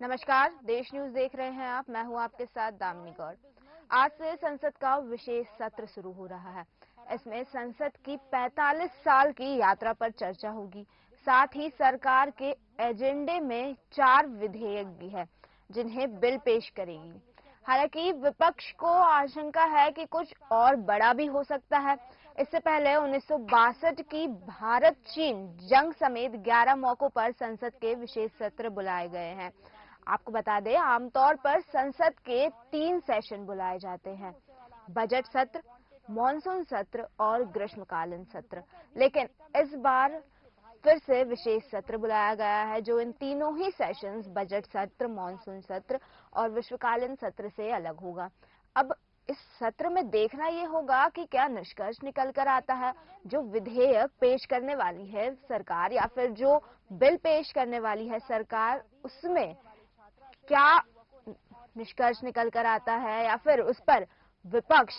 नमस्कार, देश न्यूज देख रहे हैं आप। मैं हूं आपके साथ दामिनी गौड़। आज से संसद का विशेष सत्र शुरू हो रहा है। इसमें संसद की 45 साल की यात्रा पर चर्चा होगी। साथ ही सरकार के एजेंडे में 4 विधेयक भी है जिन्हें बिल पेश करेगी। हालांकि विपक्ष को आशंका है कि कुछ और बड़ा भी हो सकता है। इससे पहले 1962 की भारत चीन जंग समेत 11 मौकों पर संसद के विशेष सत्र बुलाए गए हैं। आपको बता दें, आमतौर पर संसद के 3 सेशन बुलाए जाते हैं: बजट सत्र, मॉनसून सत्र और ग्रीष्मकालीन सत्र। लेकिन इस बार फिर से विशेष सत्र बुलाया गया है जो इन तीनों ही सेशंस बजट सत्र, मॉनसून सत्र और विश्वकालीन सत्र से अलग होगा। अब इस सत्र में देखना ये होगा कि क्या निष्कर्ष निकल कर आता है। जो विधेयक पेश करने वाली है सरकार या फिर जो बिल पेश करने वाली है सरकार, उसमें क्या निष्कर्ष निकल कर आता है या फिर उस पर विपक्ष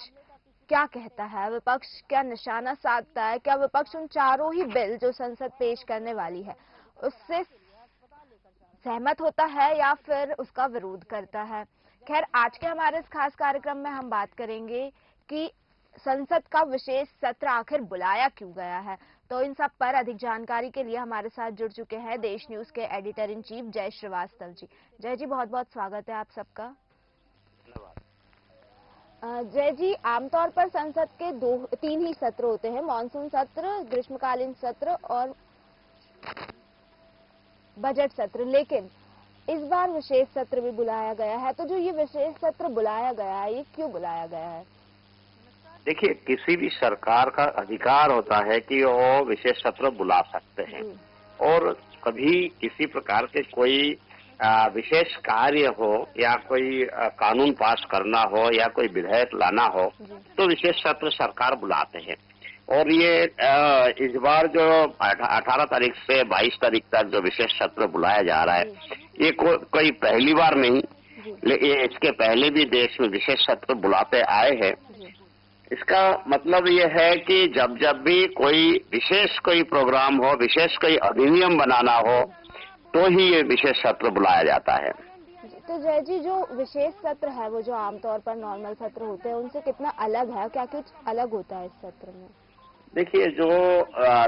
क्या कहता है, विपक्ष क्या निशाना साधता है। क्या विपक्ष उन चारों ही बिल जो संसद पेश करने वाली है उससे सहमत होता है या फिर उसका विरोध करता है। खैर, आज के हमारे इस खास कार्यक्रम में हम बात करेंगे कि संसद का विशेष सत्र आखिर बुलाया क्यों गया है। तो इन सब पर अधिक जानकारी के लिए हमारे साथ जुड़ चुके हैं देश न्यूज के एडिटर इन चीफ जय श्रीवास्तव जी। जय जी, बहुत बहुत स्वागत है आप सबका। जय जी, आमतौर पर संसद के 3 ही सत्र होते हैं: मॉनसून सत्र, ग्रीष्मकालीन सत्र और बजट सत्र। लेकिन इस बार विशेष सत्र भी बुलाया गया है। तो जो ये विशेष सत्र बुलाया गया है, ये क्यों बुलाया गया है? देखिए, किसी भी सरकार का अधिकार होता है कि वो विशेष सत्र बुला सकते हैं और कभी किसी प्रकार के कोई विशेष कार्य हो या कोई कानून पास करना हो या कोई विधेयक लाना हो तो विशेष सत्र सरकार बुलाते हैं। और ये इस बार जो 18 तारीख से 22 तारीख तक जो विशेष सत्र बुलाया जा रहा है, ये कोई पहली बार नहीं, लेकिन इसके पहले भी देश में विशेष सत्र बुलाते आए हैं। इसका मतलब ये है कि जब जब भी कोई विशेष कोई प्रोग्राम हो, विशेष कोई अधिनियम बनाना हो, तो ही ये विशेष सत्र बुलाया जाता है। तो जय जी, जो विशेष सत्र है वो जो आमतौर पर नॉर्मल सत्र होते हैं उनसे कितना अलग है? क्या कुछ अलग होता है इस सत्र में? देखिए, जो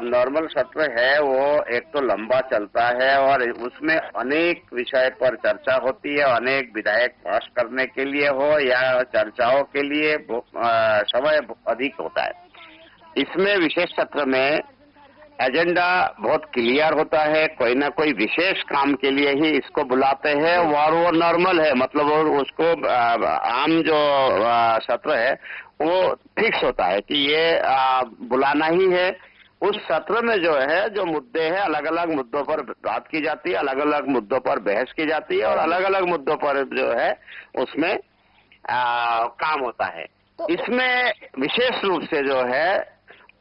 नॉर्मल सत्र है वो एक तो लंबा चलता है और उसमें अनेक विषय पर चर्चा होती है। अनेक विधेयक पास करने के लिए हो या चर्चाओं के लिए समय अधिक होता है। इसमें विशेष सत्र में एजेंडा बहुत क्लियर होता है। कोई ना कोई विशेष काम के लिए ही इसको बुलाते हैं और वो नॉर्मल है, मतलब उसको आम जो सत्र है वो फिक्स होता है कि ये बुलाना ही है। उस सत्र में जो है, जो मुद्दे हैं, अलग अलग मुद्दों पर बात की जाती है, अलग अलग मुद्दों पर बहस की जाती है और अलग अलग मुद्दों पर जो है उसमें काम होता है। इसमें विशेष रूप से जो है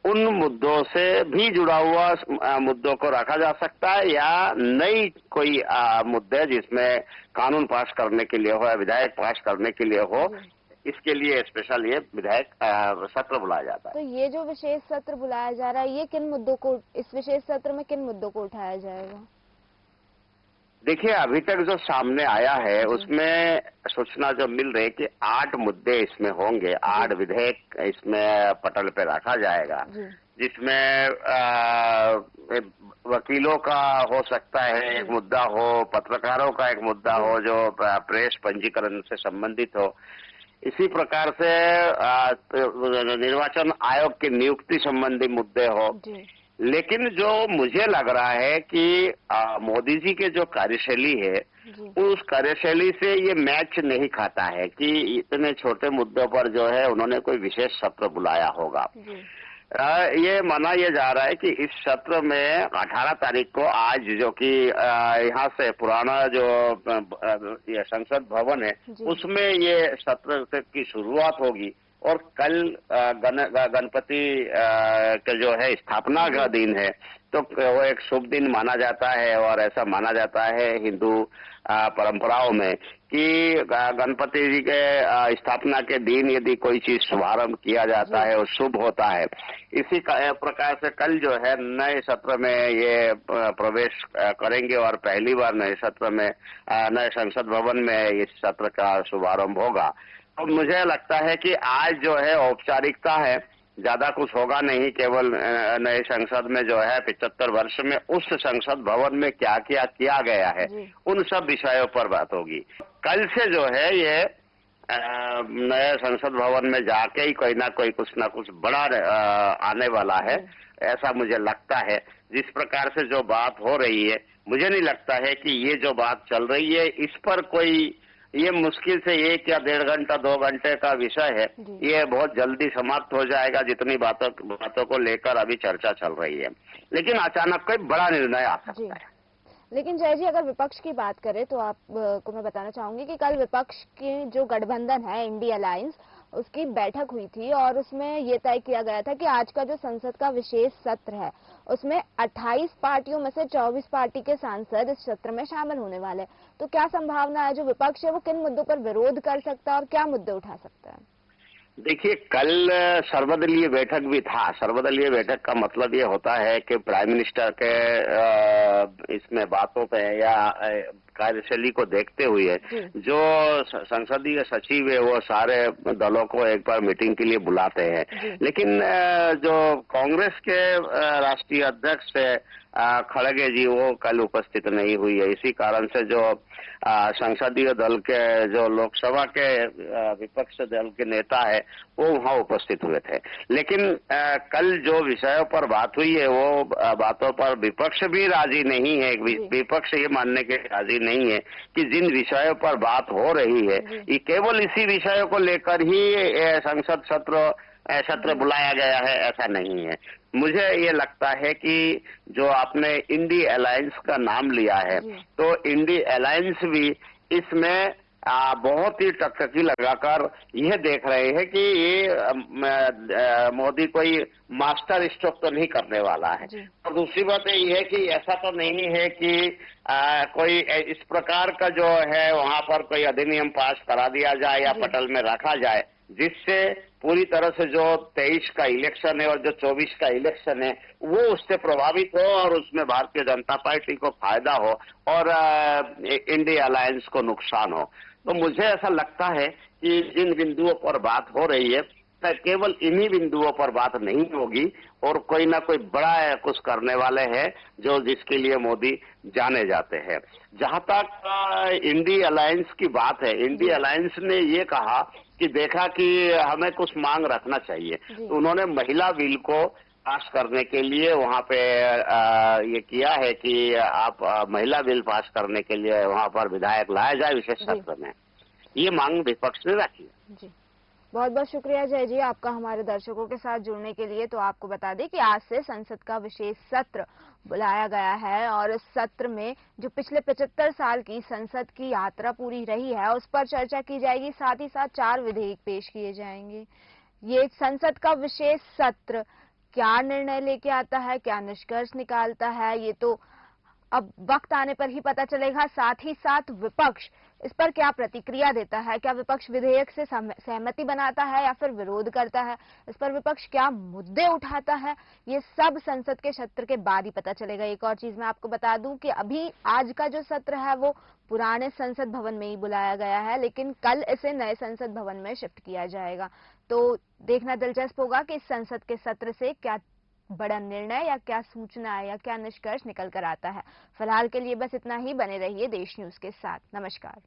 उन मुद्दों से भी जुड़ा हुआ मुद्दों को रखा जा सकता है या नई कोई मुद्दे जिसमें कानून पास करने के लिए हो या विधेयक पास करने के लिए हो, इसके लिए स्पेशल ये विधेयक सत्र बुलाया जाता है। तो ये जो विशेष सत्र बुलाया जा रहा है, ये किन मुद्दों को, इस विशेष सत्र में किन मुद्दों को उठाया जाएगा? देखिए, अभी तक जो सामने आया है उसमें सूचना जो मिल रही है कि 8 मुद्दे इसमें होंगे, 8 विधेयक इसमें पटल पे रखा जाएगा, जिसमें वकीलों का हो सकता है एक मुद्दा हो, पत्रकारों का एक मुद्दा हो जो प्रेस पंजीकरण से संबंधित हो, इसी प्रकार से निर्वाचन आयोग की नियुक्ति संबंधी मुद्दे हो। लेकिन जो मुझे लग रहा है कि मोदी जी के जो कार्यशैली है उस कार्यशैली से ये मैच नहीं खाता है कि इतने छोटे मुद्दों पर जो है उन्होंने कोई विशेष सत्र बुलाया होगा। ये माना यह जा रहा है कि इस सत्र में 18 तारीख को, आज जो कि यहाँ से पुराना जो ये संसद भवन है उसमें ये सत्र की शुरुआत होगी और कल गणपति का जो है स्थापना का दिन है, तो वो एक शुभ दिन माना जाता है और ऐसा माना जाता है हिंदू परंपराओं में कि गणपति जी के स्थापना के दिन यदि कोई चीज शुभारंभ किया जाता है और शुभ होता है। इसी प्रकार से कल जो है नए सत्र में ये प्रवेश करेंगे और पहली बार नए सत्र में नए संसद भवन में इस सत्र का शुभारंभ होगा। तो मुझे लगता है कि आज जो है औपचारिकता है, ज्यादा कुछ होगा नहीं, केवल नए संसद में जो है 75 वर्ष में उस संसद भवन में क्या क्या किया गया है उन सब विषयों पर बात होगी। कल से जो है ये नए संसद भवन में जाके ही कोई ना कुछ बड़ा आने वाला है, ऐसा मुझे लगता है। जिस प्रकार से जो बात हो रही है, मुझे नहीं लगता है कि ये जो बात चल रही है इस पर कोई, ये मुश्किल से 1 या 1.5 घंटा 2 घंटे का विषय है, ये बहुत जल्दी समाप्त हो जाएगा जितनी बातों को लेकर अभी चर्चा चल रही है। लेकिन अचानक कोई बड़ा निर्णय आ सकता है। लेकिन जय जी, अगर विपक्ष की बात करें तो आपको मैं बताना चाहूंगी कि कल विपक्ष की जो गठबंधन है इंडिया अलायंस, उसकी बैठक हुई थी और उसमें ये तय किया गया था कि आज का जो संसद का विशेष सत्र है उसमें 28 पार्टियों में से 24 पार्टी के सांसद इस सत्र में शामिल होने वाले। तो क्या संभावना है जो विपक्ष है वो किन मुद्दों पर विरोध कर सकता है और क्या मुद्दे उठा सकता है? देखिए, कल सर्वदलीय बैठक भी था। सर्वदलीय बैठक का मतलब ये होता है कि प्राइम मिनिस्टर के इसमें बातों पे या कार्यशैली को देखते हुए जो संसदीय सचिव है वो सारे दलों को एक बार मीटिंग के लिए बुलाते हैं। लेकिन जो कांग्रेस के राष्ट्रीय अध्यक्ष खड़गे जी वो कल उपस्थित नहीं हुई है। इसी कारण से जो संसदीय दल के जो लोकसभा के विपक्ष दल के नेता है वो वहां उपस्थित हुए थे। लेकिन कल जो विषयों पर बात हुई है वो बातों पर विपक्ष भी राजी नहीं है। विपक्ष ये मानने के राजी नहीं है कि जिन विषयों पर बात हो रही है ये केवल इसी विषयों को लेकर ही संसद सत्र बुलाया गया है, ऐसा नहीं है। मुझे ये लगता है कि जो आपने इंडी अलायंस का नाम लिया है तो इंडी अलायंस भी इसमें बहुत ही टकटकी लगाकर यह देख रहे हैं कि ये मोदी कोई मास्टर स्ट्रोक तो नहीं करने वाला है। और दूसरी बात ये है कि ऐसा तो नहीं है कि कोई इस प्रकार का जो है वहां पर कोई अधिनियम पास करा दिया जाए या पटल में रखा जाए जिससे पूरी तरह से जो 23 का इलेक्शन है और जो 24 का इलेक्शन है वो उससे प्रभावित हो और उसमें भारतीय जनता पार्टी को फायदा हो और इंडिया अलायंस को नुकसान हो। तो मुझे ऐसा लगता है कि जिन बिंदुओं पर बात हो रही है केवल इन्हीं बिंदुओं पर बात नहीं होगी और कोई ना कोई बड़ा कुछ करने वाले हैं जो जिसके लिए मोदी जाने जाते हैं। जहां तक इंडिया अलायंस की बात है, इंडिया अलायंस ने ये कहा कि देखा कि हमें कुछ मांग रखना चाहिए, तो उन्होंने महिला बिल को पास करने के लिए वहां पे ये किया है कि आप महिला बिल पास करने के लिए वहां पर विधायक लाया जाए विशेष सत्र में। ये मांग विपक्ष ने रखी है। बहुत बहुत शुक्रिया जय जी आपका हमारे दर्शकों के साथ जुड़ने के लिए। तो आपको बता दें कि आज से संसद का विशेष सत्र बुलाया गया है और इस सत्र में जो पिछले 75 साल की संसद की यात्रा पूरी रही है उस पर चर्चा की जाएगी। साथ ही साथ 4 विधेयक पेश किए जाएंगे। ये संसद का विशेष सत्र क्या निर्णय लेके आता है, क्या निष्कर्ष निकालता है, ये तो अब वक्त आने पर ही पता चलेगा। साथ ही साथ विपक्ष इस पर क्या प्रतिक्रिया देता है, क्या विपक्ष विधेयक से सहमति बनाता है या फिर विरोध करता है, इस पर विपक्ष क्या मुद्दे उठाता है, ये सब संसद के सत्र के बाद ही पता चलेगा। एक और चीज मैं आपको बता दूं कि अभी आज का जो सत्र है वो पुराने संसद भवन में ही बुलाया गया है, लेकिन कल इसे नए संसद भवन में शिफ्ट किया जाएगा। तो देखना दिलचस्प होगा कि इस संसद के सत्र से क्या बड़ा निर्णय या क्या सूचना या क्या निष्कर्ष निकल कर आता है। फिलहाल के लिए बस इतना ही। बने रहिए देश न्यूज के साथ। नमस्कार।